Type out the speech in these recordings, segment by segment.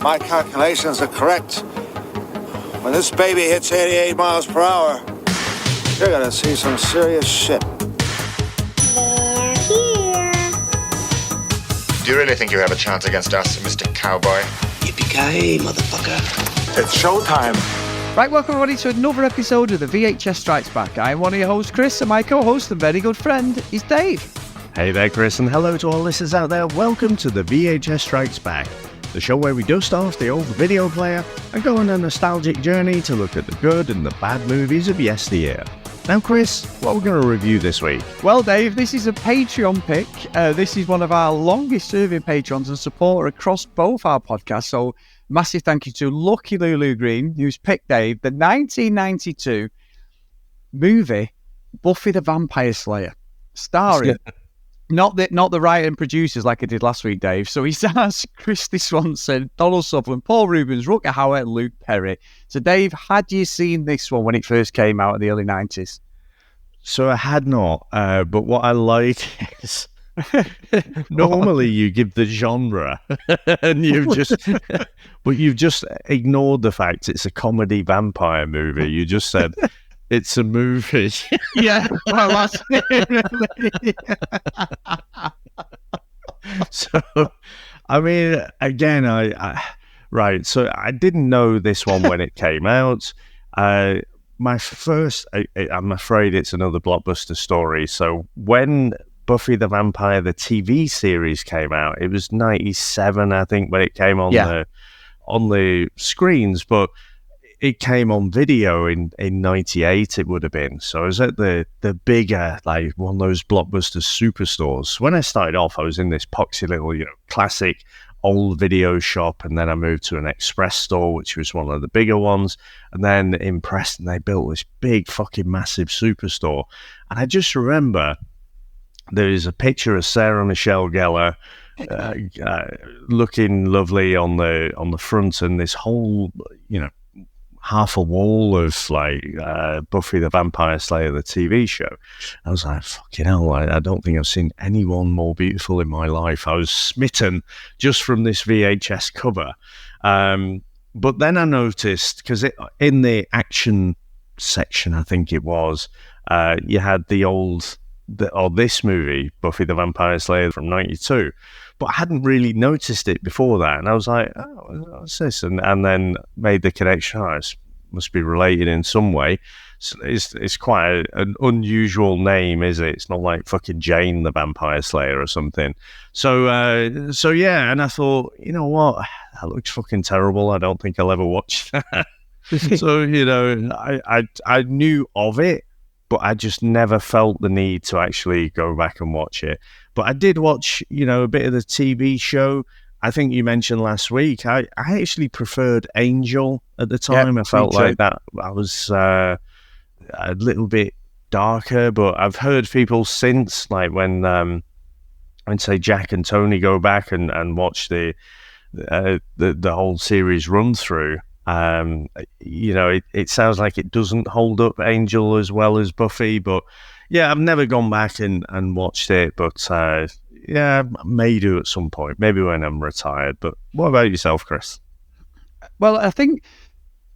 my calculations are correct, when this baby hits 88 miles per hour, you're gonna see some serious shit. They're here. Do you really think you have a chance against us, Mr. Cowboy? Yippee-ki-yay, motherfucker. It's showtime. Right, welcome everybody to another episode of the VHS Strikes Back. I'm one of your hosts, Chris, and my co-host and very good friend is Dave. Hey there, Chris, and hello to all listeners out there. Welcome to the VHS Strikes Back, the show where we dust off the old video player and go on a nostalgic journey to look at the good and the bad movies of yesteryear. Now, Chris, what are we going to review this week? Well, Dave, this is a Patreon pick. This is one of our longest-serving patrons and supporter across both our podcasts, so massive thank you to Lucky Looloo Green, who's picked, Dave, the 1992 movie Buffy the Vampire Slayer, starring not the writer and producers like I did last week, Dave. So he stars Kristy Swanson, Donald Sutherland, Paul Rubens, Rutger Hauer, and Luke Perry. So, Dave, had you seen this one when it first came out in the early 90s? So I had not, but what I like is normally you give the genre and you've just ignored the fact it's a comedy vampire movie. You just said it's a movie. Yeah, well, that's it, really. So, I mean, again, right. So I didn't know this one when it came out. My first, I'm afraid it's another blockbuster story. So when Buffy the Vampire, the TV series came out, it was 97, I think, when it came on the screens, but it came on video in 98, it would have been. So I was at the bigger, like one of those blockbuster superstores. When I started off, I was in this poxy little, classic old video shop, and then I moved to an express store, which was one of the bigger ones, and then in Preston they built this big fucking massive superstore. And I just remember there is a picture of Sarah Michelle Gellar looking lovely on the front, and this whole half a wall of like Buffy the Vampire Slayer, the TV show. I was like, fucking hell, I don't think I've seen anyone more beautiful in my life. I was smitten just from this VHS cover. But then I noticed, because in the action section, I think it was, you had this movie, Buffy the Vampire Slayer from 92. But I hadn't really noticed it before that. And I was like, oh, what's this? And then made the connection, it must be related in some way. So it's quite an unusual name, is it? It's not like fucking Jane the Vampire Slayer or something. So yeah, and I thought, you know what? That looks fucking terrible. I don't think I'll ever watch that. So, I knew of it, but I just never felt the need to actually go back and watch it. But I did watch, a bit of the TV show. I think you mentioned last week, I actually preferred Angel at the time. I felt like that I was a little bit darker, but I've heard people since, like when say Jack and Tony go back and watch the whole series run through, it sounds like it doesn't hold up Angel as well as Buffy, but yeah, I've never gone back and watched it, but yeah, I may do at some point, maybe when I'm retired. But what about yourself, Chris? Well, I think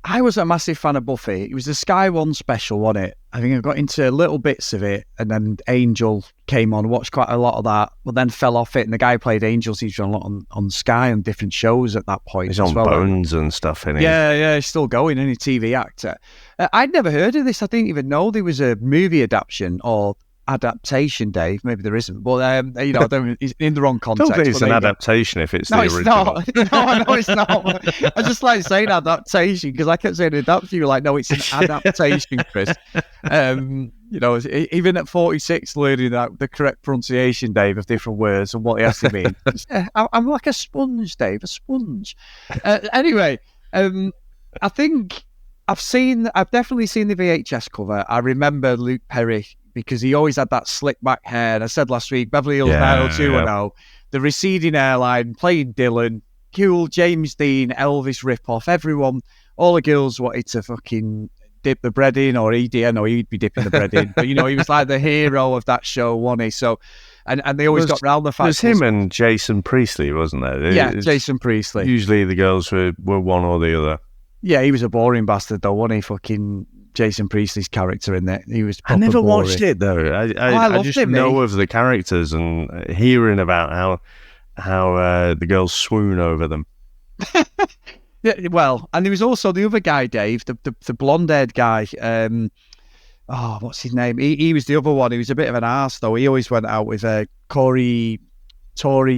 I was a massive fan of Buffy. It was the Sky One special, wasn't it? I think I got into little bits of it, and then Angel came on, watched quite a lot of that, but then fell off it. And the guy who played Angel seems to be on a lot on Sky on different shows at that point. He's on Bones and stuff, isn't he? Yeah, he's still going, any TV actor. I'd never heard of this. I didn't even know there was a movie adaptation or adaptation, Dave. Maybe there isn't, but it's in the wrong context. I don't think it's an adaptation if it's the original. No, it's not. I just like saying adaptation because I kept saying adaptation. You're like, no, it's an adaptation, Chris. Even at 46, learning that the correct pronunciation, Dave, of different words and what it has to mean. I'm like a sponge, Dave, a sponge. Anyway, I think I've definitely seen the VHS cover. I remember Luke Perry because he always had that slick back hair. And I said last week, Beverly Hills 90210, the receding hairline, playing Dylan, cool James Dean, Elvis ripoff. Everyone, all the girls wanted to fucking dip the bread in, or he'd be dipping the bread in. But he was like the hero of that show, wasn't he? So And they always got round the fact. There's him and Jason Priestley, wasn't there? Yeah, Jason Priestley. Usually the girls were one or the other. Yeah, he was a boring bastard though, wasn't he? Fucking Jason Priestley's character in there. He was. I never boring. watched it though. I just know of the characters and hearing about how the girls swoon over them. Yeah, well, and there was also the other guy, Dave, the blonde-haired guy. What's his name? He was the other one. He was a bit of an arse, though. He always went out with Tory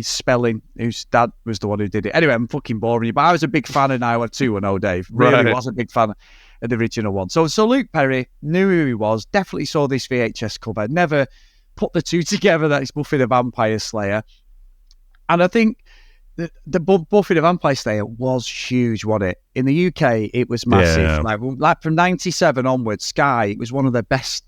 Spelling, whose dad was the one who did it. Anyway, I'm fucking boring you, but I was a big fan of 90210, Dave. Really was a big fan of the original one. So Luke Perry knew who he was, definitely saw this VHS cover, never put the two together that it's Buffy the Vampire Slayer. And I think the Buffy the Vampire Slayer was huge, wasn't it? In the UK, it was massive. Yeah. Like from 97 onwards, Sky, it was one of the best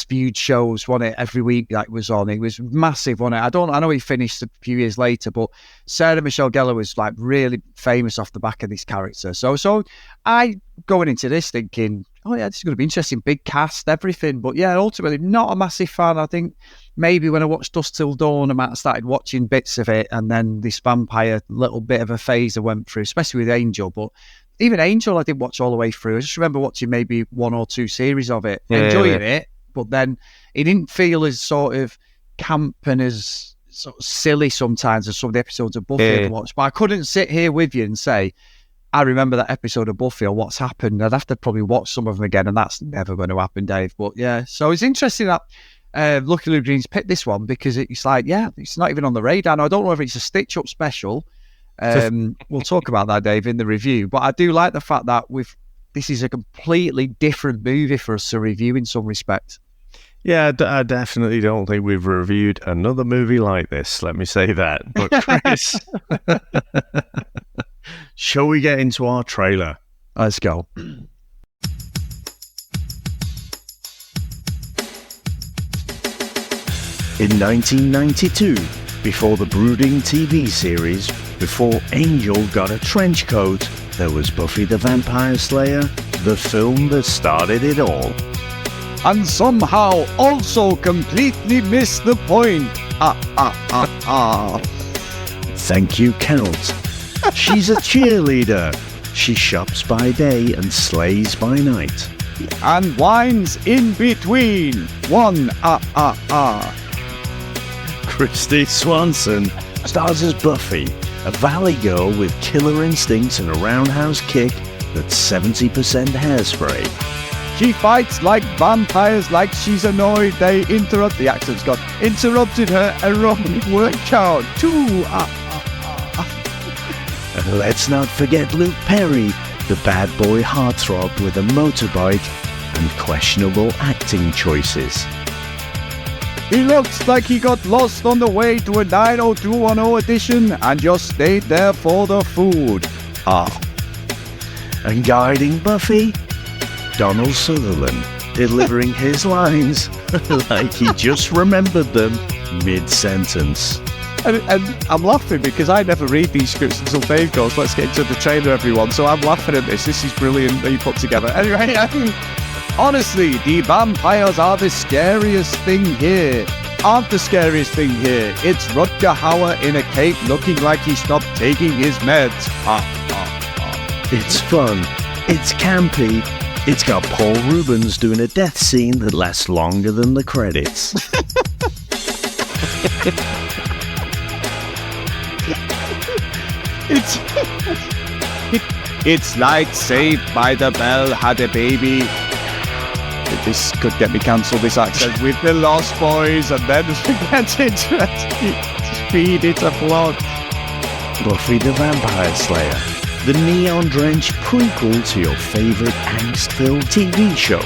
viewed shows, wasn't it? Every week that was on. It was massive, wasn't it? I know he finished a few years later, but Sarah Michelle Gellar was like really famous off the back of this character. So I going into this thinking, oh yeah, this is going to be interesting, big cast, everything. But yeah, ultimately not a massive fan. I think maybe when I watched Dusk Till Dawn, I might have started watching bits of it, and then this vampire little bit of a phase I went through, especially with Angel. But even Angel, I didn't watch all the way through. I just remember watching maybe 1 or 2 series of it, enjoying it. But then it didn't feel as sort of camp and as sort of silly sometimes as some of the episodes of Buffy I'd watched. But I couldn't sit here with you and say, I remember that episode of Buffy or what's happened. I'd have to probably watch some of them again, and that's never going to happen, Dave. But yeah, so it's interesting that Lucky Looloo Green's picked this one, because it's like, yeah, it's not even on the radar. Now, I don't know if it's a stitch-up special. We'll talk about that, Dave, in the review. But I do like the fact that this is a completely different movie for us to review in some respect. Yeah, I definitely don't think we've reviewed another movie like this. Let me say that. But Chris, shall we get into our trailer? Let's go. In 1992, before the brooding TV series, before Angel got a trench coat, there was Buffy the Vampire Slayer, the film that started it all. And somehow also completely missed the point. Thank you, Count. She's a cheerleader. She shops by day and slays by night. And whines in between. Kristy Swanson stars as Buffy, a valley girl with killer instincts and a roundhouse kick that's 70% hairspray. She fights like vampires, like she's annoyed. The actors got interrupted her aerobic workout too. And let's not forget Luke Perry, the bad boy heartthrob with a motorbike and questionable acting choices. He looks like he got lost on the way to a 90210 edition and just stayed there for the food. And guiding Buffy, Donald Sutherland, delivering his lines like he just remembered them mid-sentence. And I'm laughing because I never read these scripts until Dave goes, let's get into the trailer, everyone. So I'm laughing at this. This is brilliant that you put together. Anyway, honestly, the vampires are the scariest thing here. Aren't the scariest thing here. It's Rutger Hauer in a cape looking like he stopped taking his meds. It's fun. It's campy. It's got Paul Rubens doing a death scene that lasts longer than the credits. It's like Saved by the Bell had a baby. This could get me cancelled, this accent, with the Lost Boys, and then get into it. Feed it a plot. Buffy the Vampire Slayer, the neon-drenched prequel to your favourite angst-filled TV show.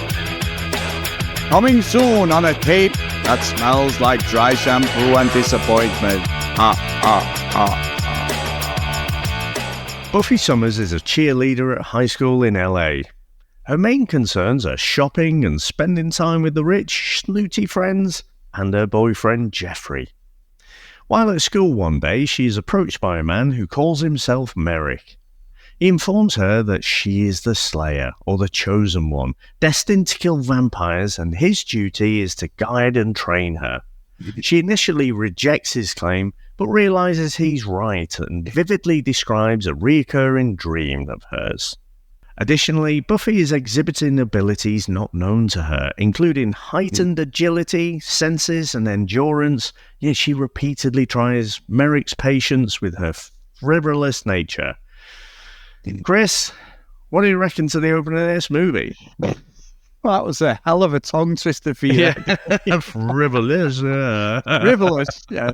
Coming soon on a tape that smells like dry shampoo and disappointment. Buffy Summers is a cheerleader at high school in LA. Her main concerns are shopping and spending time with the rich, snooty friends and her boyfriend Jeffrey. While at school one day, she is approached by a man who calls himself Merrick. He informs her that she is the Slayer, or the Chosen One, destined to kill vampires, and his duty is to guide and train her. She initially rejects his claim, but realizes he's right and vividly describes a recurring dream of hers. Additionally, Buffy is exhibiting abilities not known to her, including heightened agility, senses, and endurance, yet she repeatedly tries Merrick's patience with her frivolous nature. Chris, what do you reckon to the opening of this movie? Well, that was a hell of a tongue twister for you. Frivolous. Frivolous, yeah.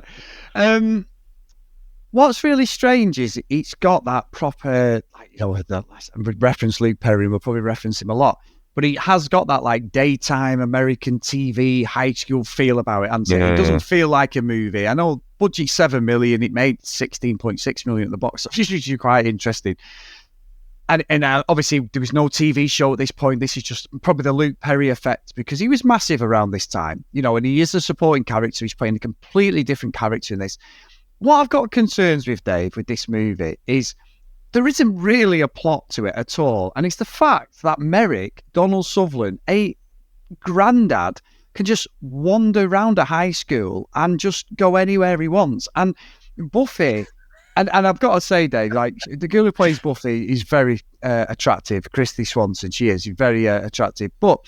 What's really strange is it's got that proper, reference Luke Perry, we'll probably reference him a lot, but he has got that like daytime American TV high school feel about it, and it doesn't feel like a movie. I know budget $7 million, it made $16.6 million at the box office, which is quite interesting. And obviously there was no TV show at this point. This is just probably the Luke Perry effect, because he was massive around this time, and he is a supporting character. He's playing a completely different character in this. What I've got concerns with, Dave, with this movie is there isn't really a plot to it at all. And it's the fact that Merrick, Donald Sutherland, a granddad, can just wander around a high school and just go anywhere he wants. And Buffy, and I've got to say, Dave, like, the girl who plays Buffy is very attractive. Kristy Swanson, she is very attractive. But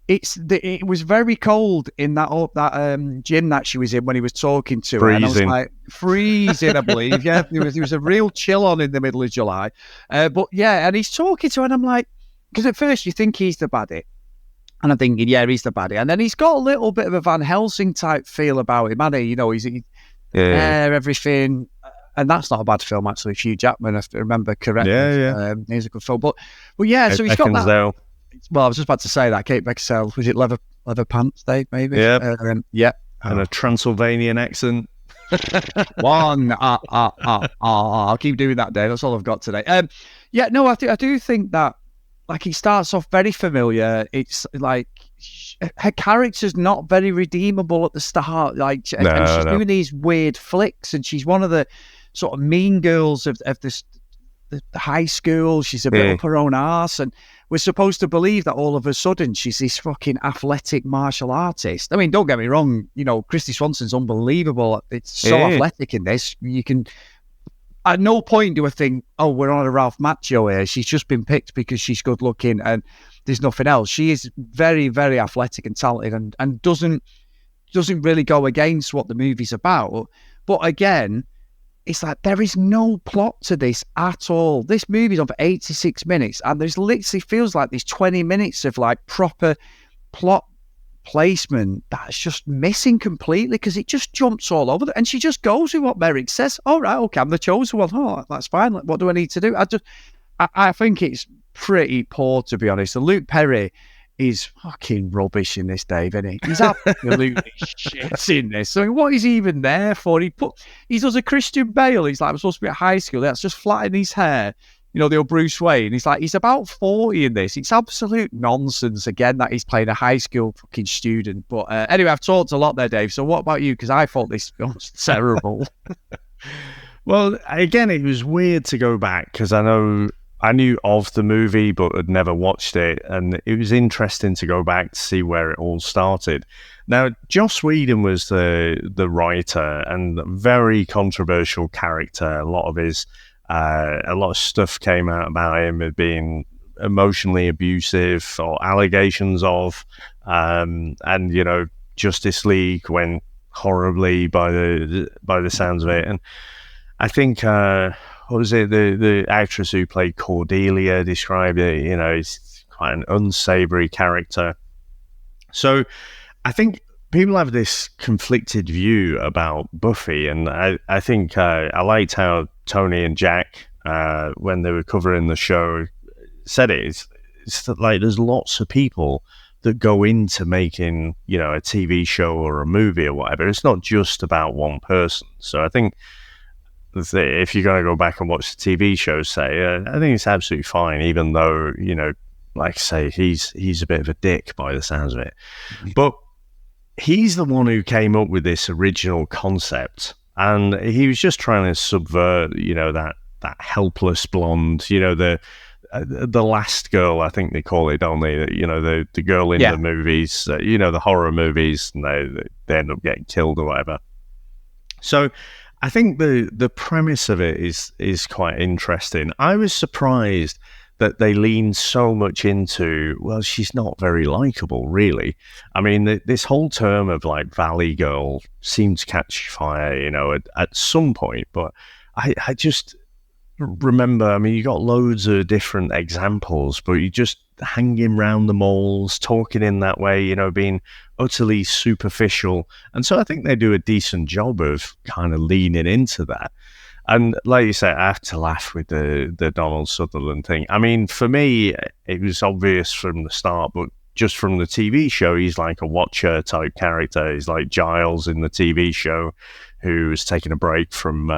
it was very cold in that gym that she was in when he was talking to her. And I was like, freezing, I believe. Yeah, there was a real chill on in the middle of July. But yeah, and he's talking to her, and I'm like, because at first you think he's the baddie. And I'm thinking, yeah, he's the baddie. And then he's got a little bit of a Van Helsing type feel about him, hasn't he? He's everything. And that's not a bad film, actually. Hugh Jackman, if I remember correctly. Yeah. He's a good film. But yeah, so he's got that. Well, I was just about to say that. Kate Beckinsale, was it leather pants, Dave, maybe? Yeah. Yeah. And a Transylvanian accent. I'll keep doing that, Dave. That's all I've got today. I do think that, like, he starts off very familiar. It's like her character's not very redeemable at the start. Like, and she's doing these weird flicks, and she's one of the sort of mean girls of this the high school. She's a bit up her own arse, and we're supposed to believe that all of a sudden she's this fucking athletic martial artist. I mean, don't get me wrong, Kristy Swanson's unbelievable. It's so athletic in this. You can, at no point do I think, oh, we're on a Ralph Macchio here. She's just been picked because she's good looking and there's nothing else. She is very, very athletic and talented, and doesn't really go against what the movie's about. But again, it's like there is no plot to this at all. This movie's on for 86 minutes, and there's literally feels like there's 20 minutes of like proper plot placement that's just missing completely, because it just jumps all over and she just goes with what Merrick says. All right, okay, I'm the chosen one. Oh, that's fine. What do I need to do? I think it's pretty poor, to be honest. And Luke Perry is fucking rubbish in this, Dave, isn't he? He's absolutely shit in this. So what is he even there for? He does a Christian Bale. He's like, I'm supposed to be at high school. That's just flattening his hair. The old Bruce Wayne. He's about 40 in this. It's absolute nonsense, again, that he's playing a high school fucking student. But anyway, I've talked a lot there, Dave. So what about you? Because I thought this film was terrible. Well, again, it was weird to go back, because I knew of the movie but had never watched it, and it was interesting to go back to see where it all started. Now, Joss Whedon was the writer, and very controversial character. A lot of stuff came out about him as being emotionally abusive, or allegations of, and Justice League went horribly by the sounds of it. And I think what was it, the actress who played Cordelia described it, it's quite an unsavory character. So I think people have this conflicted view about Buffy, and I think I liked how Tony and Jack, when they were covering the show, said it. It's like there's lots of people that go into making, a TV show or a movie or whatever. It's not just about one person. So I think if you're going to go back and watch the TV show, I think it's absolutely fine, even though, like I say, he's a bit of a dick by the sounds of it. But he's the one who came up with this original concept, and he was just trying to subvert, that helpless blonde, the last girl, I think they call it, don't they? You know, the girl in the movies, you know, the horror movies, and they end up getting killed or whatever. So I think the premise of it is quite interesting. I was surprised that they lean so much into, well, she's not very likable, really. I mean, this whole term of like Valley Girl seemed to catch fire, you know, at some point. But I just remember, I mean, you got loads of different examples, but you just hanging around the malls, talking in that way, you know, being utterly superficial. And so I think they do a decent job of kind of leaning into that. And like you said, I have to laugh with the Donald Sutherland thing. I mean, for me, it was obvious from the start, but just from the TV show, he's like a Watcher type character. He's like Giles in the TV show, who's taking a break from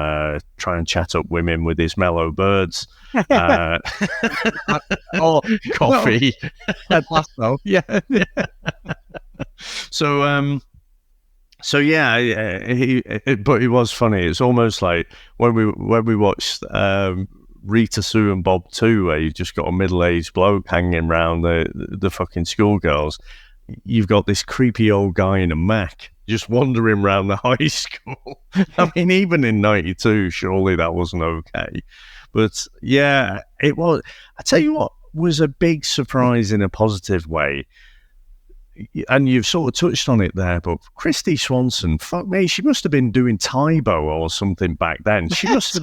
trying to chat up women with his mellow birds. Oh, coffee. At last, though. Yeah. So yeah, but it was funny. It's almost like when we watched Rita Sue and Bob 2, where you just got a middle-aged bloke hanging around the fucking schoolgirls. You've got this creepy old guy in a Mac just wandering around the high school. I mean, even in '92, surely that wasn't okay. But yeah, it was. I tell you what was a big surprise in a positive way. And you've sort of touched on it there, but Kristy Swanson, fuck me, she must have been doing Tybo or something back then. She must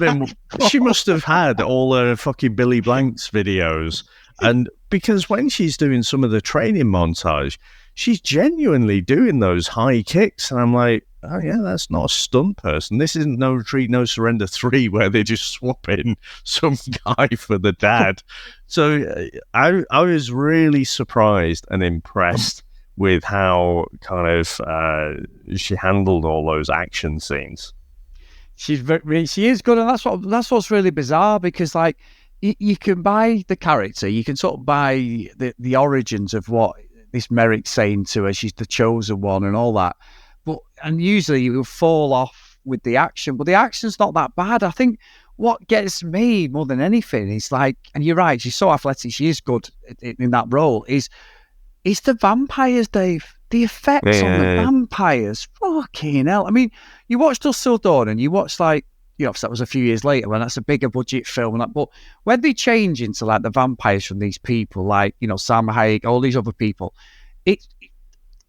have had all her fucking Billy Blanks videos. And because when she's doing some of the training montage, she's genuinely doing those high kicks. And I'm like, oh yeah, that's not a stunt person. This isn't No Retreat, No Surrender 3, where they just swap in some guy for the dad. So I was really surprised and impressed with how kind of she handled all those action scenes. She is good, and that's what's really bizarre, because like you can buy the character, you can sort of buy the origins of what this Merrick's saying to her. She's the chosen one and all that, and usually you will fall off with the action, but the action's not that bad. I think what gets me more than anything is like, and you're right, she's so athletic, she is good in that role, is the vampires, Dave. The effects on the vampires. Fucking hell. I mean, you watched Dusk Till Dawn, and you watched, like, you know, that was a few years later when that's a bigger budget film. And that, but when they change into, like, the vampires from these people, like, you know, Sam Hayek, all these other people,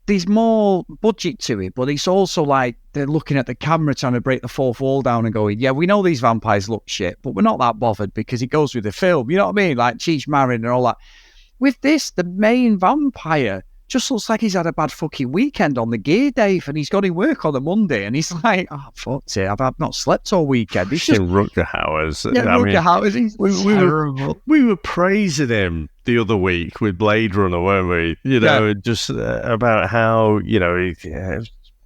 there's more budget to it, but it's also like they're looking at the camera trying to break the fourth wall down and going, yeah, we know these vampires look shit, but we're not that bothered because it goes with the film. You know what I mean? Like Cheech Marin and all that. With this, the main vampire just looks like he's had a bad fucking weekend on the gear, Dave, and he's got to work on a Monday, and he's like, oh, fuck it, I've not slept all weekend. He's just Rutger Hauer's. Yeah, Rutger Hauer's, he's terrible. We were praising him the other week with Blade Runner, weren't we? You know, just about how, you know,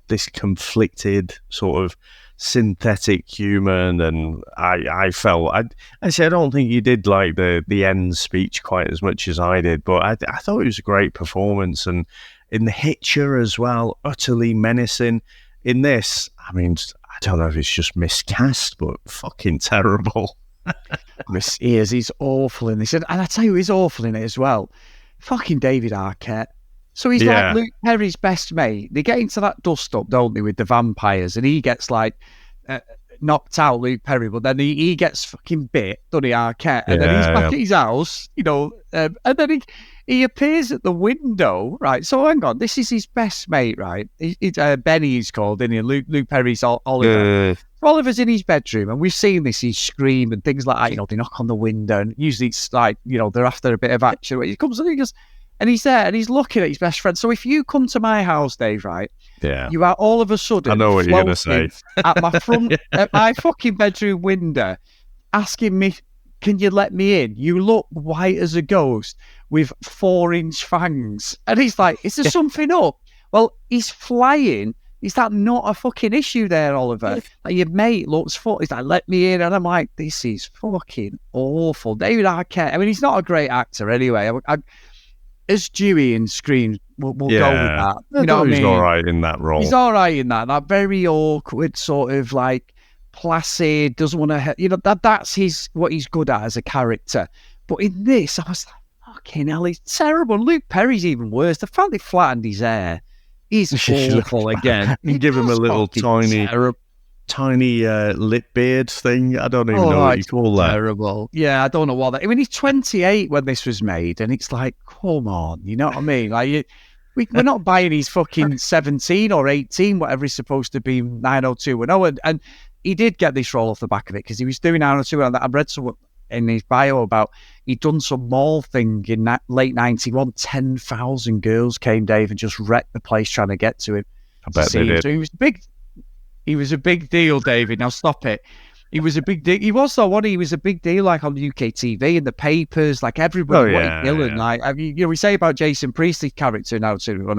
this conflicted sort of synthetic human, and I felt I don't think you did like the end speech quite as much as I did, but I thought it was a great performance. And in The Hitcher as well, utterly menacing. In this, I mean, I don't know if it's just miscast, but fucking terrible. He's awful in this, and I tell you, he's awful in it as well. Fucking David Arquette. So he's like Luke Perry's best mate. They get into that dust up, don't they, with the vampires, and he gets like knocked out, Luke Perry, but then he gets fucking bit, doesn't he, Arquette? And then he's back at his house, you know, and then he appears at the window, right? So hang on, this is his best mate, right? Benny he's called, isn't he? Luke Perry's Oliver. Oliver's in his bedroom, and we've seen this, he scream and things like that, you know, they knock on the window, and usually it's like, you know, they're after a bit of action. He comes and he goes, and he's there, and he's looking at his best friend. So if you come to my house, Dave, right? Yeah. You are all of a sudden, I know what you're going to say, at my front, at my fucking bedroom window, asking me, can you let me in? You look white as a ghost with 4-inch fangs. And he's like, is there something up? Well, he's flying. Is that not a fucking issue there, Oliver? Like, your mate looks full. He's like, let me in. And I'm like, this is fucking awful. David Arquette, I mean, he's not a great actor anyway. As Dewey in Scream, we'll go with that. You know what I mean? He's all right in that role. He's all right in that. That very awkward, sort of like placid, doesn't want to, you know, that's what he's good at as a character. But in this, I was like, fucking hell, he's terrible. Luke Perry's even worse. The fact they flattened his hair is awful again. You give him a little tiny lip beard thing. I don't even know what you call that. Terrible. Yeah, I don't know what that. I mean, he's 28 when this was made, and it's like, come on, you know what I mean? Like, we're not buying he's fucking 17 or 18, whatever he's supposed to be, 90210. And he did get this role off the back of it because he was doing 90210. I've read some in his bio about he'd done some mall thing in late 91. 10,000 girls came, Dave, and just wrecked the place trying to get to him. I bet they did. So he was a big deal, David. Now stop it. He was a big deal. He was though, he was a big deal, like on the UK TV and the papers, like everybody wanted Dylan. Like, we say about Jason Priestley's character now too,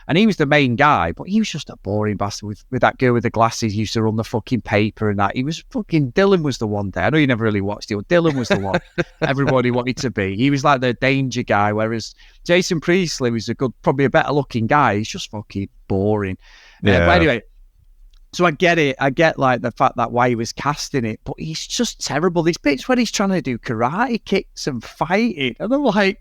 and he was the main guy, but he was just a boring bastard with that girl with the glasses used to run the fucking paper and that. He was fucking, Dylan was the one there. I know you never really watched it, but Dylan was the one everybody wanted to be. He was like the danger guy, whereas Jason Priestley was probably a better looking guy. He's just fucking boring. Yeah. But anyway, so I get it. I get like the fact that why he was casting it, but he's just terrible. These bits when he's trying to do karate kicks and fighting, and I'm like,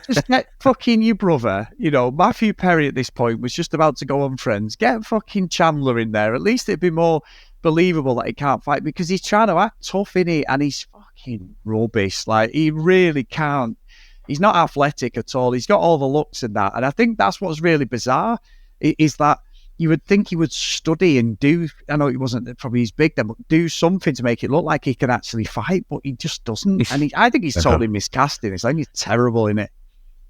just get fucking your brother. Matthew Perry at this point was just about to go on Friends. Get fucking Chandler in there. At least it'd be more believable that he can't fight because he's trying to act tough in it, and he's fucking rubbish. Like, he really can't. He's not athletic at all. He's got all the looks and that, and I think that's what's really bizarre is that. You would think he would study and do, I know he wasn't probably as big then, but do something to make it look like he can actually fight, but he just doesn't. And I think he's totally miscasting. It's like he's terrible in it.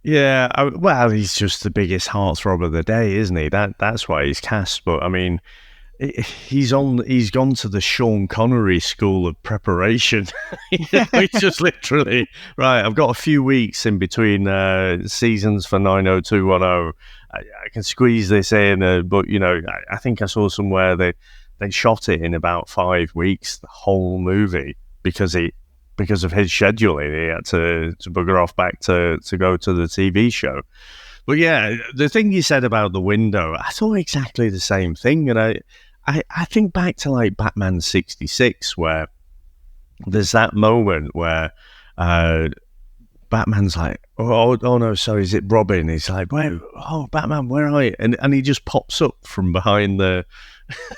Yeah, well, he's just the biggest heartthrob of the day, isn't he? That's why he's cast. But I mean, he's gone to the Sean Connery school of preparation. He's just literally right. I've got a few weeks in between seasons for 90210. I can squeeze this in, but I think I saw somewhere they shot it in about 5 weeks, the whole movie, because of his scheduling. He had to bugger off back to go to the TV show. But yeah, the thing you said about the window, I thought exactly the same thing, and I think back to like Batman 66, where there's that moment where Batman's like, oh no, sorry, is it Robin? He's like, wait, Batman, where are you? And he just pops up from behind the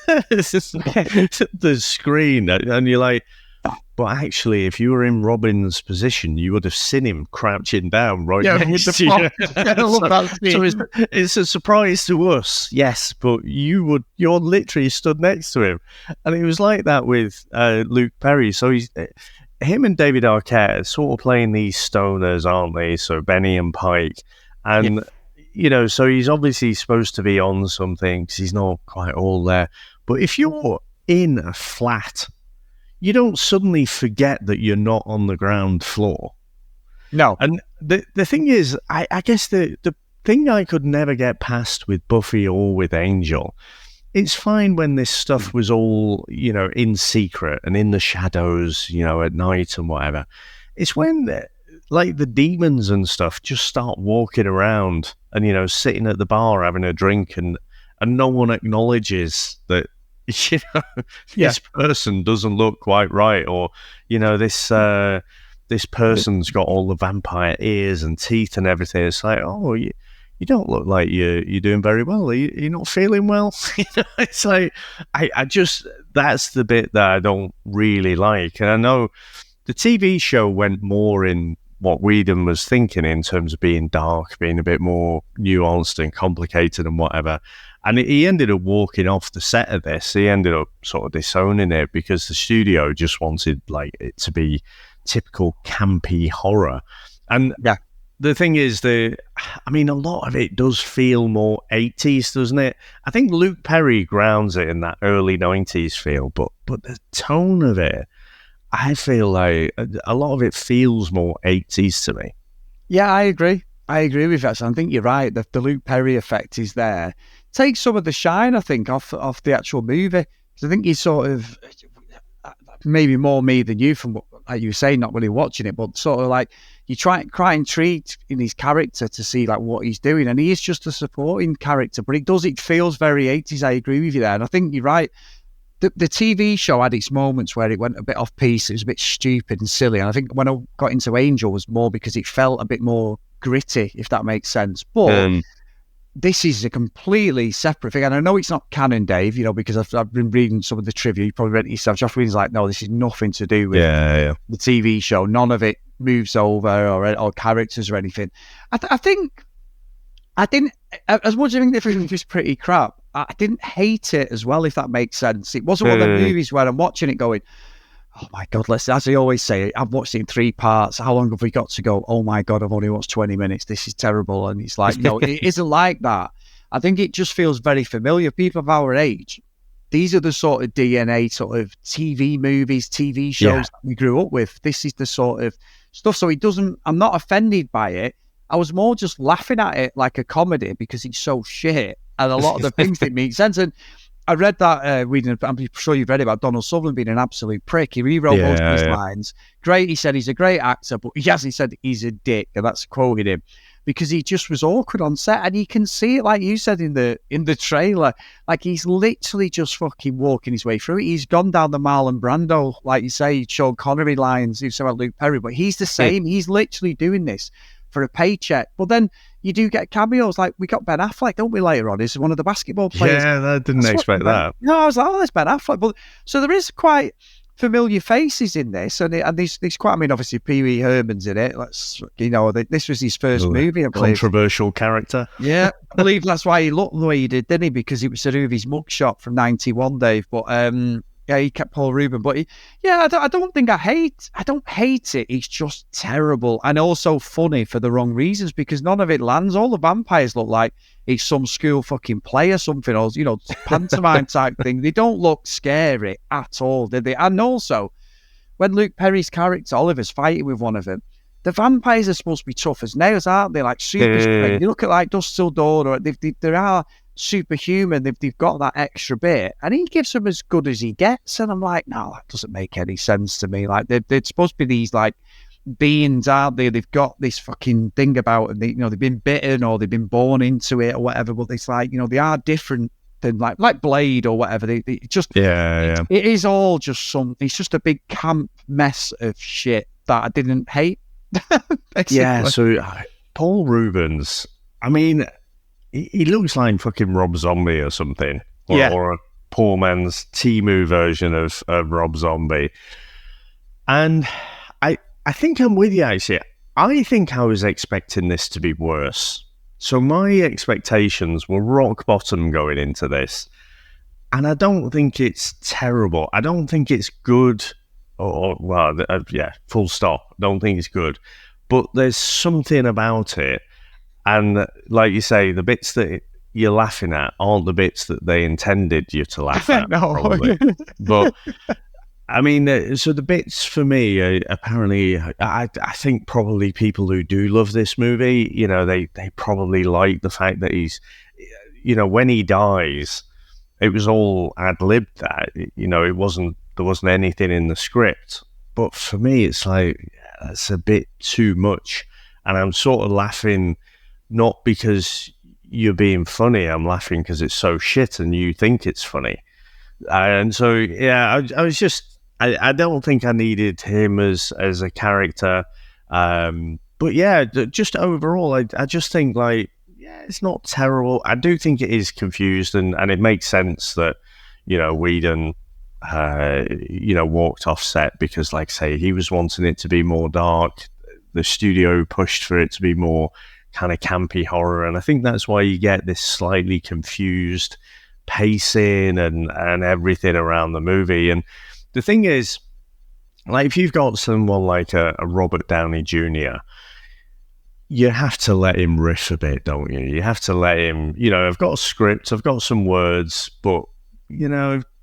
the screen, and you're like, but actually, if you were in Robin's position, you would have seen him crouching down right next to you. So it's a surprise to us, yes, but you're literally stood next to him, and it was like that with Luke Perry. So him and David Arquette are sort of playing these stoners, aren't they? So Benny and Pike. And, so he's obviously supposed to be on something because he's not quite all there. But if you're in a flat, you don't suddenly forget that you're not on the ground floor. No. And the thing is, I guess the thing I could never get past with Buffy or with Angel, it's fine when this stuff was all, in secret and in the shadows, at night and whatever. It's when, the demons and stuff just start walking around and, sitting at the bar having a drink and no one acknowledges that, this person doesn't look quite right, or, this person's got all the vampire ears and teeth and everything. It's like, you don't look like you're doing very well. You're not feeling well. It's like, I just, that's the bit that I don't really like. And I know the TV show went more in what Whedon was thinking in terms of being dark, being a bit more nuanced and complicated and whatever. And he ended up walking off the set of this. He ended up sort of disowning it because the studio just wanted it to be typical campy horror. And the thing is, a lot of it does feel more 80s, doesn't it? I think Luke Perry grounds it in that early 90s feel, but the tone of it, I feel like a lot of it feels more 80s to me. Yeah, I agree. I agree with that. So I think you're right. The Luke Perry effect is there. Takes some of the shine, I think, off the actual movie. So I think he's sort of, maybe more me than you from what, like you say, not really watching it, but sort of like, you try intrigued in his character to see what he's doing, and he is just a supporting character, but it feels very 80s. I agree with you there, and I think you're right. the TV show had its moments where it went a bit off piece. It was a bit stupid and silly. And I think when I got into Angel was more because it felt a bit more gritty, if that makes sense. But this is a completely separate thing. And I know it's not canon, Dave, because I've been reading some of the trivia. You probably read it yourself. Joss Whedon's like, no, this is nothing to do with the TV show. None of it moves over or characters or anything. I think I didn't, as much as I think the film was pretty crap, I didn't hate it as well, if that makes sense. It wasn't one of the movies where I'm watching it going, oh my God, as I always say, I've watched it in 3 parts. How long have we got to go? Oh my God, I've only watched 20 minutes. This is terrible. And it's like, no, it isn't like that. I think it just feels very familiar. People of our age, these are the sort of DNA sort of TV movies, TV shows that we grew up with. This is the sort of stuff. So I'm not offended by it. I was more just laughing at it like a comedy because it's so shit. And a lot of the things didn't make sense. And I read that, I'm sure you've read about Donald Sutherland being an absolute prick. He rewrote most of his lines. Great, he said he's a great actor, but he hasn't said he's a dick, and that's quoting him, because he just was awkward on set, and you can see it, like you said in the trailer, like he's literally just fucking walking his way through it. He's gone down the Marlon Brando, like you say, Sean Connery lines, you said about Luke Perry, but he's the same. He's literally doing this for a paycheck. But then you do get cameos, like we got Ben Affleck, don't we, later on? He's one of the basketball players. Yeah, I didn't expect that. No, I was like, oh, there's Ben Affleck. But so there is quite familiar faces in this, and there's quite, I mean, obviously Pee Wee Herman's in it. This was his first movie, I believe. Controversial character. Yeah, I believe that's why he looked the way he did, didn't he? Because it was sort of his mugshot from 91, Dave. But yeah, he kept Paul Rubin. But I don't hate it. It's just terrible and also funny for the wrong reasons, because none of it lands. All the vampires look like it's some school fucking play or something, or pantomime type thing. They don't look scary at all, did they? And also, when Luke Perry's character Oliver's fighting with one of them, the vampires are supposed to be tough as nails, aren't they? Like super strength. You look at like Dusk Till Dawn, or they are superhuman. They've got that extra bit, and he gives them as good as he gets. And I'm like, no, that doesn't make any sense to me. Like they're supposed to be these like beings, aren't they? They've got this fucking thing about them. They've been bitten or they've been born into it or whatever. But it's like, they are different than like Blade or whatever. They just It is all just it's just a big camp mess of shit that I didn't hate. Yeah. So Paul Rubens, I mean, he looks like fucking Rob Zombie or something, or a poor man's Temu version of Rob Zombie. And I think I'm with you, actually. I think I was expecting this to be worse. So my expectations were rock bottom going into this. And I don't think it's terrible. I don't think it's good. Full stop. Don't think it's good. But there's something about it. And like you say, the bits that you're laughing at aren't the bits that they intended you to laugh at. No. Probably. But I mean, so the bits for me, apparently, I think probably people who do love this movie, they probably like the fact that he's, when he dies, it was all ad-libbed that, there wasn't anything in the script. But for me, it's like, that's a bit too much. And I'm sort of laughing not because you're being funny, I'm laughing because it's so shit and you think it's funny. And so, yeah, I was just, I don't think I needed him as a character. But yeah, just overall, I just think like, yeah, it's not terrible. I do think it is confused, and it makes sense that, Whedon, walked off set because, like say, he was wanting it to be more dark. The studio pushed for it to be more kind of campy horror, and I think that's why you get this slightly confused pacing and everything around the movie. And the thing is, like, if you've got someone like a Robert Downey Jr., you have to let him riff a bit, don't you? You have to let him, I've got a script, I've got some words, but,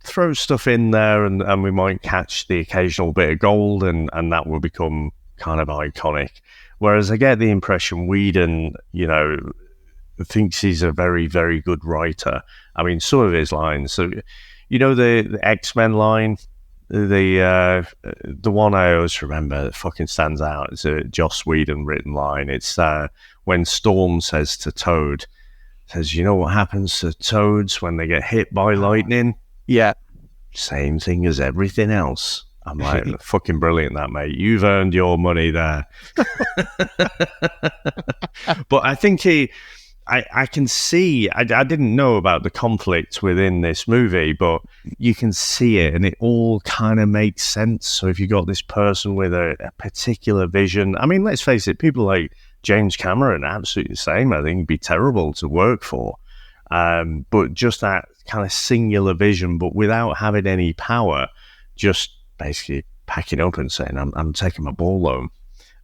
throw stuff in there and we might catch the occasional bit of gold and that will become kind of iconic. Whereas I get the impression Whedon, thinks he's a very, very good writer. I mean, some of his lines. So, the X-Men line, the one I always remember that fucking stands out is a Joss Whedon written line. It's when Storm says to Toad, says, "You know what happens to toads when they get hit by lightning?" Yeah. same thing as everything else. I'm like, fucking brilliant, that, mate. You've earned your money there. But I think I can see, I didn't know about the conflict within this movie, but you can see it and it all kind of makes sense. So if you got this person with a particular vision, I mean, let's face it, people like James Cameron, absolutely the same. I think it'd be terrible to work for. But just that kind of singular vision, but without having any power, just basically packing up and saying, I'm taking my ball loan.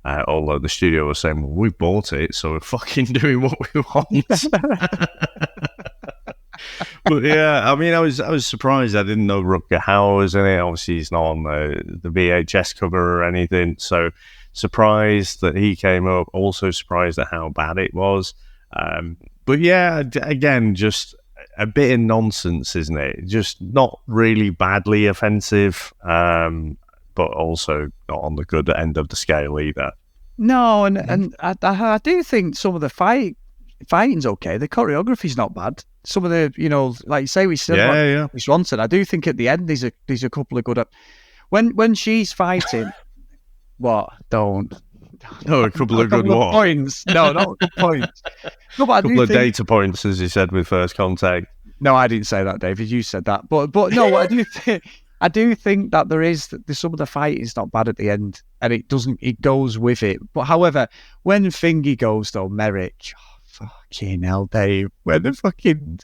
Although the studio was saying, well, we bought it, so we're fucking doing what we want. But yeah, I mean, I was surprised. I didn't know Rutger Hauer was in it. Obviously, he's not on the VHS cover or anything. So surprised that he came up. Also surprised at how bad it was. But yeah, again, just a bit of nonsense, isn't it? Just not really badly offensive. But also not on the good end of the scale either. No, and I do think some of the fighting's okay. The choreography's not bad. Some of the, like you say, we said, Swanson. I do think at the end there's a couple of good. When she's fighting, what? Don't. No, a couple of good points. No, not good points. No, but a couple of data points, as you said with First Contact. No, I didn't say that, David. You said that. But no, I do think that there's some of the fight is not bad at the end, and it goes with it. But however, when Thingy goes though, Merrick, fucking hell, Dave, when the fucking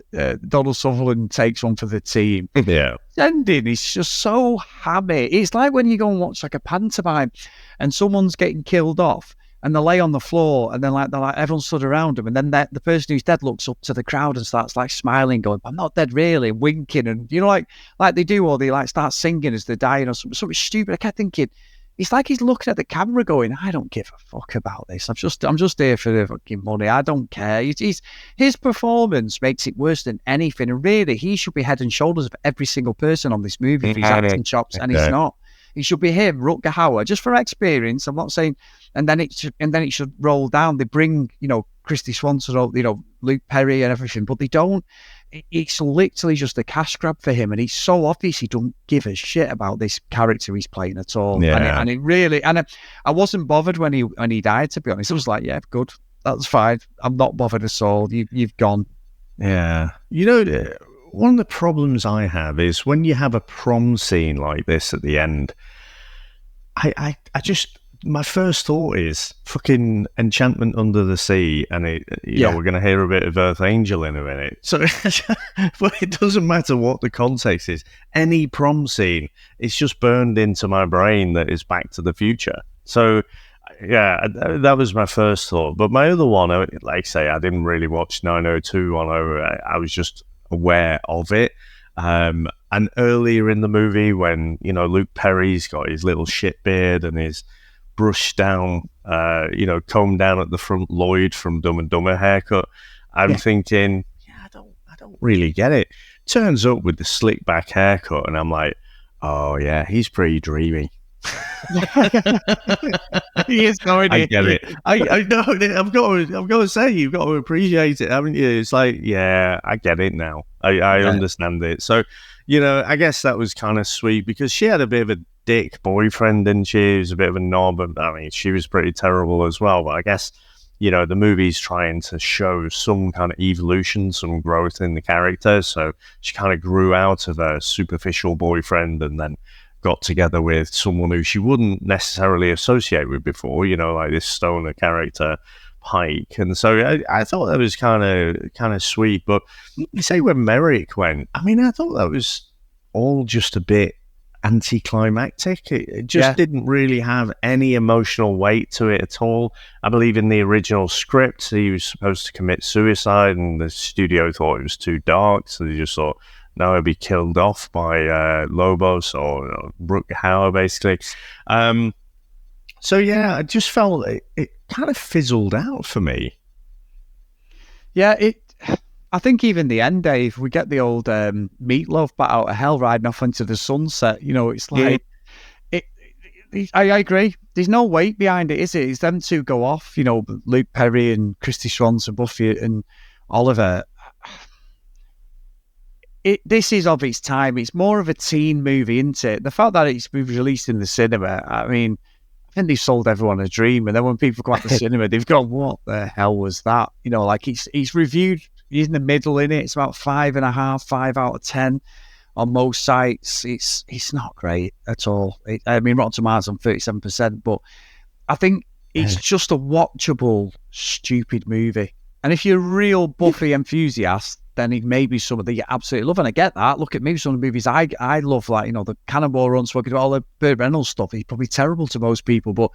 Donald Sutherland takes one for the team, yeah, ending is just so hammy. It's like when you go and watch like a pantomime, and someone's getting killed off, and they lay on the floor, and then they're like everyone stood around them, and then the person who's dead looks up to the crowd and starts like smiling, going, "I'm not dead, really," winking, and like they do, or they like start singing as they're dying, or something stupid. I kept thinking, it's like he's looking at the camera, going, "I don't give a fuck about this. I'm just here for the fucking money. I don't care." His performance makes it worse than anything, and really, he should be head and shoulders of every single person on this movie for his acting chops, and he's not. It should be him, Rutger Hauer, just for experience. I'm not saying, and then it should roll down. They bring, Kristy Swanson, Luke Perry and everything, but they don't. It's literally just a cash grab for him, and he's so obvious he don't give a shit about this character he's playing at all. Yeah. And it really, I wasn't bothered when he died. To be honest, I was like, yeah, good, that's fine. I'm not bothered at all. You've gone. Yeah, one of the problems I have is when you have a prom scene like this at the end, I just, my first thought is fucking Enchantment Under the Sea, and we're going to hear a bit of Earth Angel in a minute. So, but it doesn't matter what the context is. Any prom scene, it's just burned into my brain that is Back to the Future. So, yeah, that was my first thought. But my other one, like I say, I didn't really watch 90210. I was just aware of it. And earlier in the movie, when Luke Perry's got his little shit beard and his brushed down, combed down at the front Lloyd from Dumb and Dumber haircut, I'm thinking, I don't really get it. Turns up with the slick back haircut, and I'm like, oh yeah, he's pretty dreamy. He is going. I get it. I know. I've got to say, you've got to appreciate it, haven't you? It's like, yeah, I get it now. I understand it. So, I guess that was kind of sweet because she had a bit of a dick boyfriend, didn't she? He was a bit of a knob, and I mean, she was pretty terrible as well. But I guess the movie's trying to show some kind of evolution, some growth in the character. So she kind of grew out of a superficial boyfriend and then got together with someone who she wouldn't necessarily associate with before, like this stoner character, Pike. And so I thought that was kind of sweet. But you say when Merrick went, I mean, I thought that was all just a bit anticlimactic. It just didn't really have any emotional weight to it at all. I believe in the original script, he was supposed to commit suicide, and the studio thought it was too dark, so they just thought, no, he'll be killed off by Lobos or Rutger Hauer, basically. So yeah, I just felt it kind of fizzled out for me. Yeah, I think even the end, Dave, we get the old Meatloaf bat out of hell riding off into the sunset. It's like, I agree. There's no weight behind it, is it? It's them two go off, Luke Perry and Kristy Swanson, Buffy and Oliver. this is of its time. It's more of a teen movie, isn't it? The fact that it's been released in the cinema, I mean, I think they've sold everyone a dream. And then when people come out the cinema, they've gone, what the hell was that? You know, like it's reviewed, he's in the middle in it. It's about 5.5, 5 out of 10 on most sites. It's not great at all. I mean, Rotten Tomatoes on 37%, but I think it's just a watchable, stupid movie. And if you're a real Buffy enthusiast, then it may be something that you absolutely love. And I get that. Look at maybe some of the movies I love, like, you know, the Cannonball Run, so I could do all the Burt Reynolds stuff. It's probably terrible to most people, but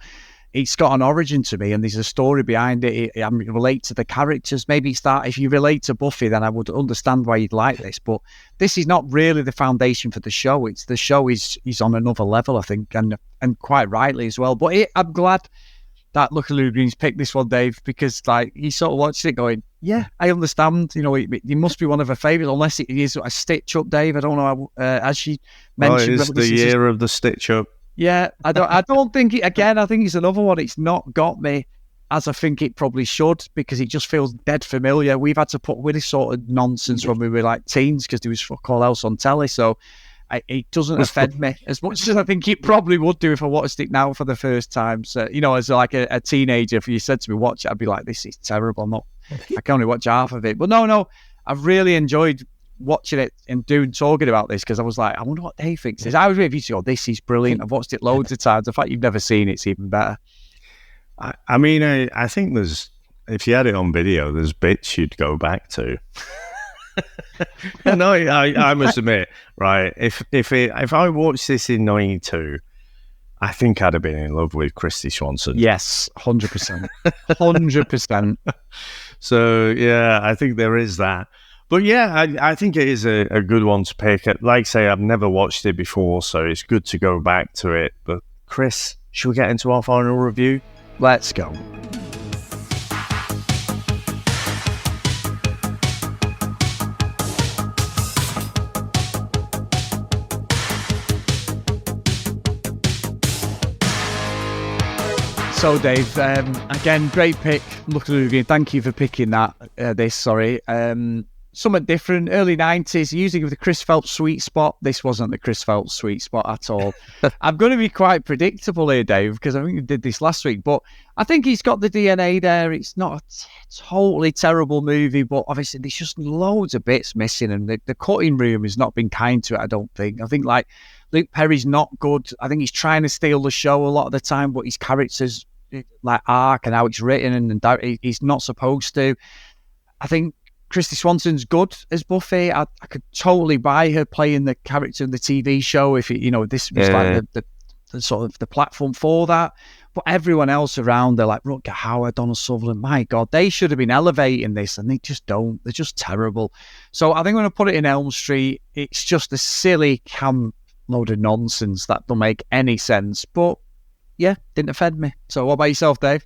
it's got an origin to me and there's a story behind it. I relate to the characters. Maybe it's that if you relate to Buffy, then I would understand why you'd like this. But this is not really the foundation for the show. The show is on another level, I think, and quite rightly as well. But I'm glad that Lucky Looloo Green's picked this one, Dave, because like he sort of watched it going, yeah, I understand. You know, it must be one of her favourites, unless it is a stitch up, Dave. I don't know. As she mentioned, it's the year of the stitch up. Yeah, I don't think it. Again, I think it's another one. It's not got me as I think it probably should, because it just feels dead familiar. We've had to put with this sort of nonsense when we were like teens because there was fuck all else on telly. So it doesn't offend me as much as I think it probably would do if I watched it now for the first time. So, you know, as like a teenager, if you said to me, watch it, I'd be like, this is terrible. I can only watch half of it. But no, I've really enjoyed watching it and talking about this, because I was like, I wonder what Dave thinks. I was with you to go, this is brilliant. I've watched it loads of times. The fact you've never seen it's even better. I mean, I think if you had it on video, there's bits you'd go back to. No, I must admit, right? If I watched this in '92, I think I'd have been in love with Kristy Swanson. Yes, 100%, 100%. So yeah, I think there is that. But yeah, I think it is a good one to pick. Like I say, I've never watched it before, so it's good to go back to it. But Chris, should we get into our final review? Let's go. So, Dave, again, great pick. Lucky Looloo Green, thank you for picking that. Somewhat different, early 90s, using the Chris Phelps sweet spot. This wasn't the Chris Phelps sweet spot at all. I'm going to be quite predictable here, Dave, because I think we did this last week, but I think he's got the DNA there. It's not a totally terrible movie, but obviously there's just loads of bits missing, and the cutting room has not been kind to it, I don't think. I think, like, Luke Perry's not good. I think he's trying to steal the show a lot of the time, but his character's like arc and how it's written, and he's not supposed to. I think Kristy Swanson's good as Buffy. I could totally buy her playing the character in the TV show if this was like the sort of the platform for that. But everyone else around, they're like Rutger Hauer, Donald Sutherland. My God, they should have been elevating this, and they just don't. They're just terrible. So I think I'm going to put it in Elm Street. It's just a silly camp load of nonsense that don't make any sense. But yeah, didn't offend me. So what about yourself, Dave?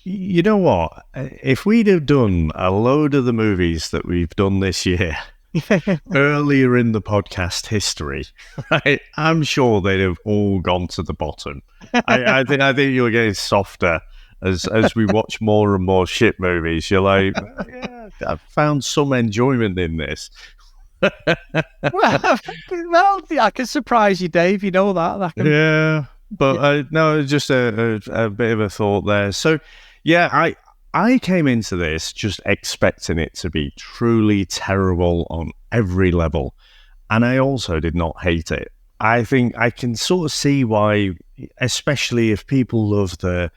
You know what? If we'd have done a load of the movies that we've done this year earlier in the podcast history, right, I'm sure they'd have all gone to the bottom. I think you're getting softer as we watch more and more shit movies. You're like, yeah, I've found some enjoyment in this. well, I can surprise you, Dave. You know that. Yeah. But no, just a bit of a thought there. So, yeah, I came into this just expecting it to be truly terrible on every level. And I also did not hate it. I think I can sort of see why, especially if people love the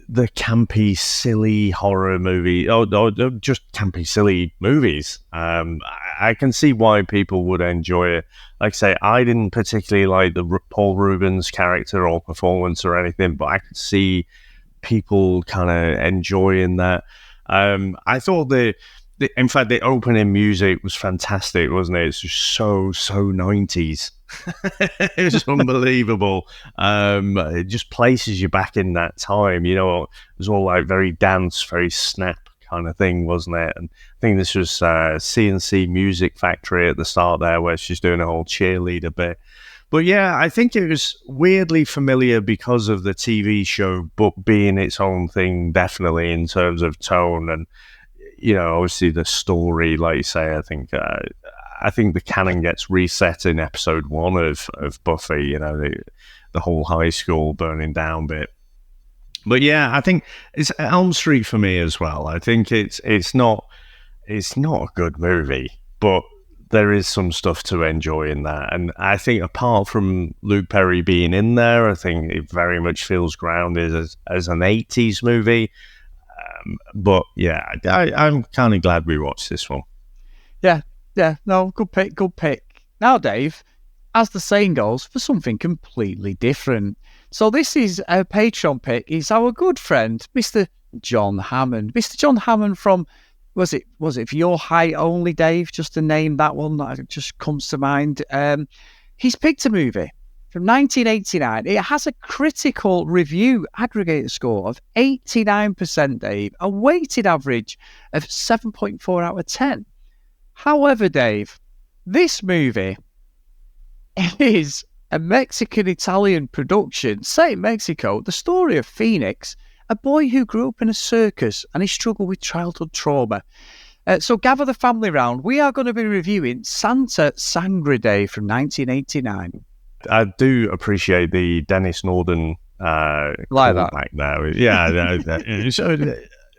campy, silly horror movie, or just campy, silly movies. I can see why people would enjoy it. Like I say, I didn't particularly like the Paul Rubens character or performance or anything, but I could see people kind of enjoying that. I thought in fact, the opening music was fantastic, wasn't it? It's just so 90s. It was unbelievable. It just places you back in that time. You know, it was all like very dance, very snap kind of thing, wasn't it? And I think this was CNC Music Factory at the start there, where she's doing a whole cheerleader bit. But yeah, I think it was weirdly familiar because of the TV show, but being its own thing, definitely in terms of tone and, you know, obviously the story, like you say, I think I think the canon gets reset in episode 1 of Buffy, you know, the whole high school burning down bit. But yeah, I think it's Elm Street for me as well. I think it's not a good movie, but there is some stuff to enjoy in that. And I think apart from Luke Perry being in there, I think it very much feels grounded as an 80s movie. But yeah, I'm kind of glad we watched this one. Yeah, no, good pick. Now, Dave, as the saying goes, for something completely different. So this is a Patreon pick. It's our good friend, Mr. John Hammond. Mr. John Hammond from, was it For Your Height Only, Dave? Just to name that one that just comes to mind. He's picked a movie from 1989. It has a critical review aggregator score of 89%, Dave. A weighted average of 7.4 out of 10. However, Dave, this movie is a Mexican-Italian production set in Mexico. The story of Phoenix, a boy who grew up in a circus and he struggled with childhood trauma. So gather the family round. We are going to be reviewing Santa Sangre Day from 1989. I do appreciate the Dennis Norden like that back there. Yeah. So,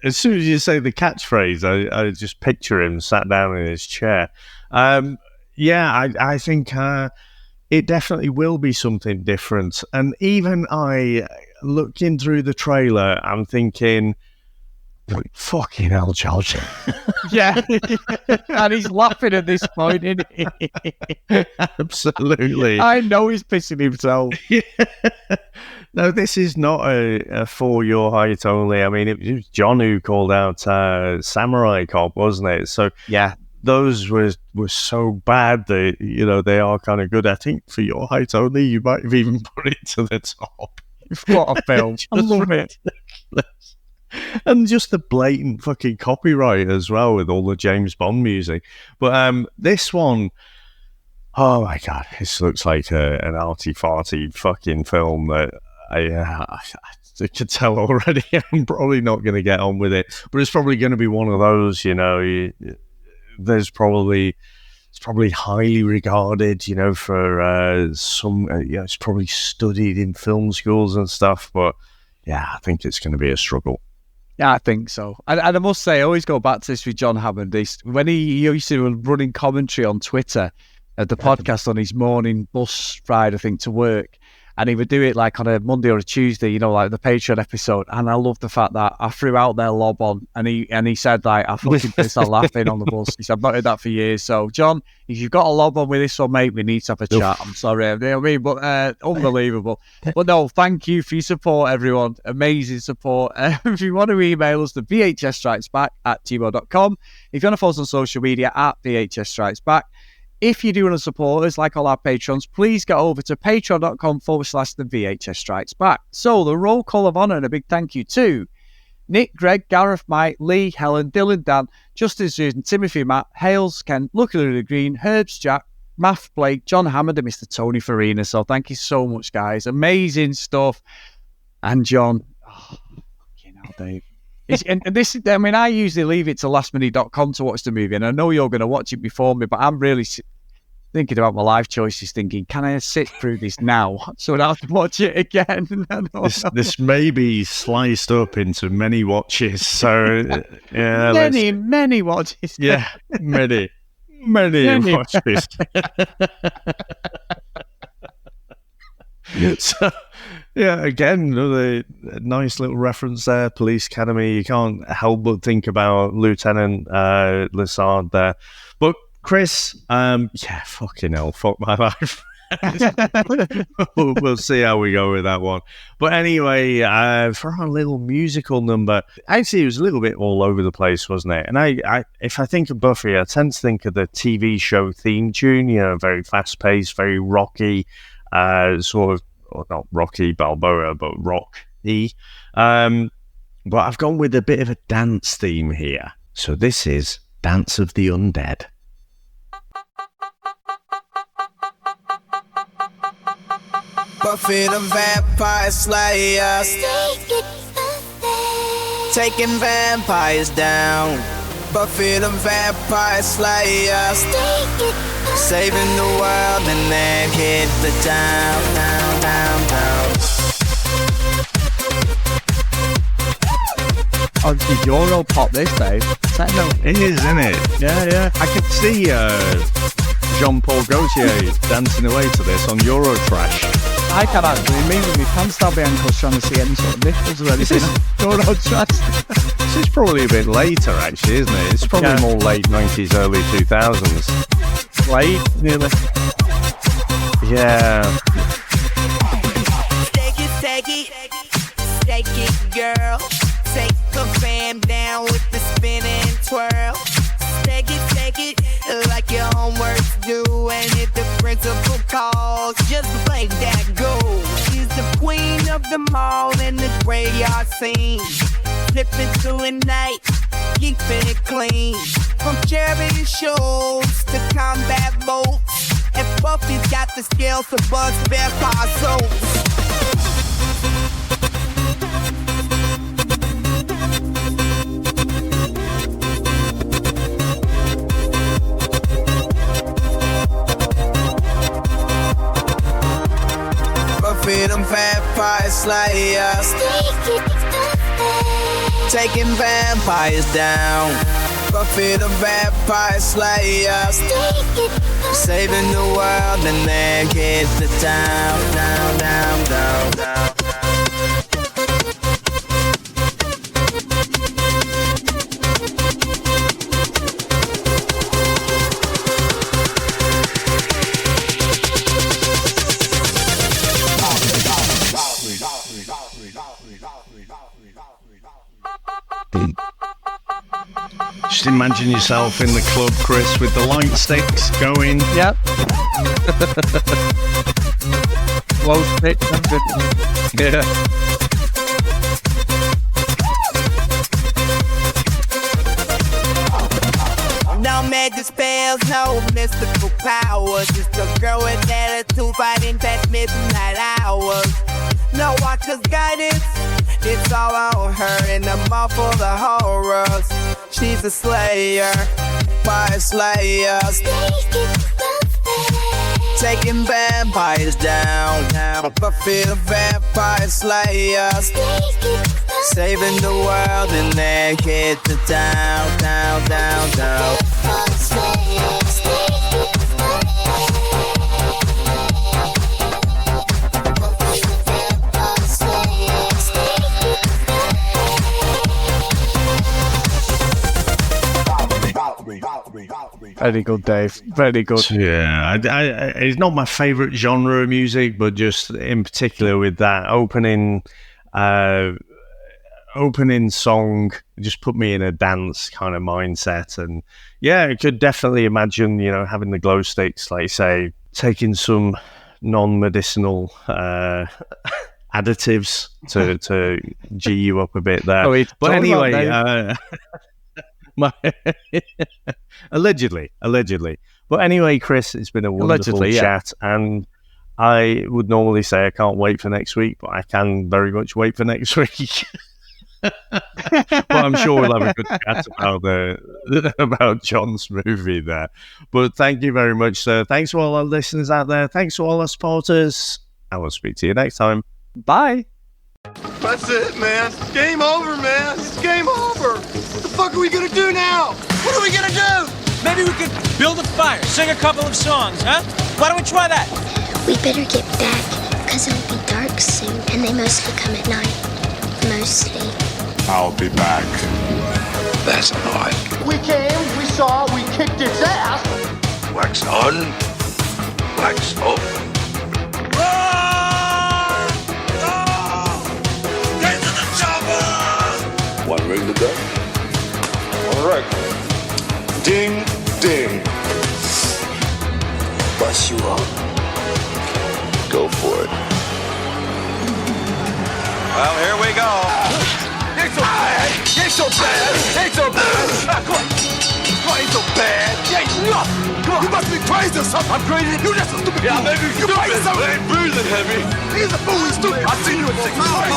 as soon as you say the catchphrase, I just picture him sat down in his chair. I think it definitely will be something different. And even I, looking through the trailer, I'm thinking, fucking hell, George. Yeah. And he's laughing at this point, isn't he? Absolutely. I know he's pissing himself. Yeah. No, this is not a For Your Height Only. I mean, it was John who called out Samurai Cop, wasn't it? So yeah, those were so bad that, you know, they are kind of good. I think For Your Height Only, you might have even put it to the top. What a film. I love it. And just the blatant fucking copyright as well with all the James Bond music. But this one, oh my God, this looks like an arty-farty fucking film that I can tell already I'm probably not going to get on with it. But it's probably going to be one of those, you know, it's probably highly regarded, you know, for some, it's probably studied in film schools and stuff. But yeah, I think it's going to be a struggle. Yeah, I think so. And I must say, I always go back to this with John Hammond. When he used to running commentary on Twitter at the podcast on his morning bus ride, I think, to work. And he would do it like on a Monday or a Tuesday, you know, like the Patreon episode. And I love the fact that I threw out their lob on, and he said, like, I fucking pissed out laughing on the bus. He said, I've not heard that for years. So, John, if you've got a lob on with this one, mate, we need to have a chat. I'm sorry, you know what I mean? But unbelievable. But no, thank you for your support, everyone. Amazing support. If you want to email us, the vhsstrikesback@gmail.com. If you want to follow us on social media, @vhsstrikesback. If you do want to support us, like all our patrons, please get over to patreon.com/the VHS Strikes Back. So the roll call of honour and a big thank you to Nick, Greg, Gareth, Mike, Lee, Helen, Dylan, Dan, Justin, Susan, Timothy, Matt, Hales, Ken, Lucky Looloo Green, Herbs, Jack, Math, Blake, John Hammond, and Mr. Tony Farina. So thank you so much, guys. Amazing stuff. And John, you know, Dave. And this, I mean, I usually leave it to lastminute.com to watch the movie, and I know you're going to watch it before me, but I'm really thinking about my life choices, thinking, can I sit through this now so I don't have to watch it again? This may be sliced up into many watches, so yeah, many watches. Yeah, many watches. So, yeah, again, another nice little reference there, Police Academy. You can't help but think about Lieutenant Lissard there. But Chris, fucking hell, fuck my life. We'll see how we go with that one. But anyway, for our little musical number, actually it was a little bit all over the place, wasn't it? And I if I think of Buffy, I tend to think of the TV show theme tune, you know, very fast-paced, very rocky, sort of, well, not Rocky Balboa, but rock-y. But I've gone with a bit of a dance theme here. So this is Dance of the Undead. Buffy the Vampire Slayer, taking vampires down. Buffy the Vampire Slayer, saving the world and then hit the down. Obviously, Euro pop this, Dave. Techno. It is, isn't it? Yeah. I could see Jean-Paul Gaultier dancing away to this on Eurotrash. I can actually, me with my pants down my ankles trying to see any sort of nipples or anything. Eurotrash. This is probably a bit later, actually, isn't it? It's probably more late 90s, early 2000s. Late, nearly. Yeah. Take it, girl. Take a fam down with the spin and twirl. Take it, like your homework's due. And if the principal calls, just play that go. She's the queen of the mall and the graveyard scene. Flipping through the night, keeping it clean. From charity shows to combat boats. And Buffy's got the skills to bust vampire souls. Buffy them vampire slayers, taking vampires down. Buffy the vampire slayers, saving the world and then get the down. Just imagine yourself in the club, Chris, with the light sticks going. Yep. Glow sticks. Yeah. No magic spells, no mystical powers. Just a girl with attitude fighting past midnight hours. No watcher's guidance, it's all on her. In the mall for the horrors, she's a slayer, fire slayers, taking vampires down. Buffy the vampire slayers, saving the world and then get the down. Very good, Dave. Very good. Yeah, it's not my favourite genre of music, but just in particular with that opening song, just put me in a dance kind of mindset. And yeah, I could definitely imagine, having the glow sticks, like say, taking some non-medicinal additives to G you up a bit there. But anyway, allegedly. But anyway, Chris, it's been a wonderful chat, and I would normally say I can't wait for next week, but I can very much wait for next week. But I'm sure we'll have a good chat about John's movie there. But thank you very much, sir. Thanks to all our listeners out there. Thanks to all our supporters. I will speak to you next time. Bye. That's it, man. Game over, man. It's game over. What the fuck are we gonna do now? What are we gonna do? Maybe we could build a fire, sing a couple of songs, huh? Why don't we try that? We better get back, because it'll be dark soon, and they mostly come at night. Mostly. I'll be back. That's odd. We came, we saw, we kicked its ass. Wax on, wax off. Get to the chopper! One ring to go. All right. Ding, ding. Bust you up. Go for it. Well, here we go. Ain't so bad. Ain't so bad. Ain't so bad. Come on. Ain't so bad. Ain't nothing. Come on. You must be crazy or something. I'm crazy. You just a stupid. Yeah, maybe you're stupid. I ain't breathing heavy. He's a fool. He's stupid. I've seen you at 6 o'clock.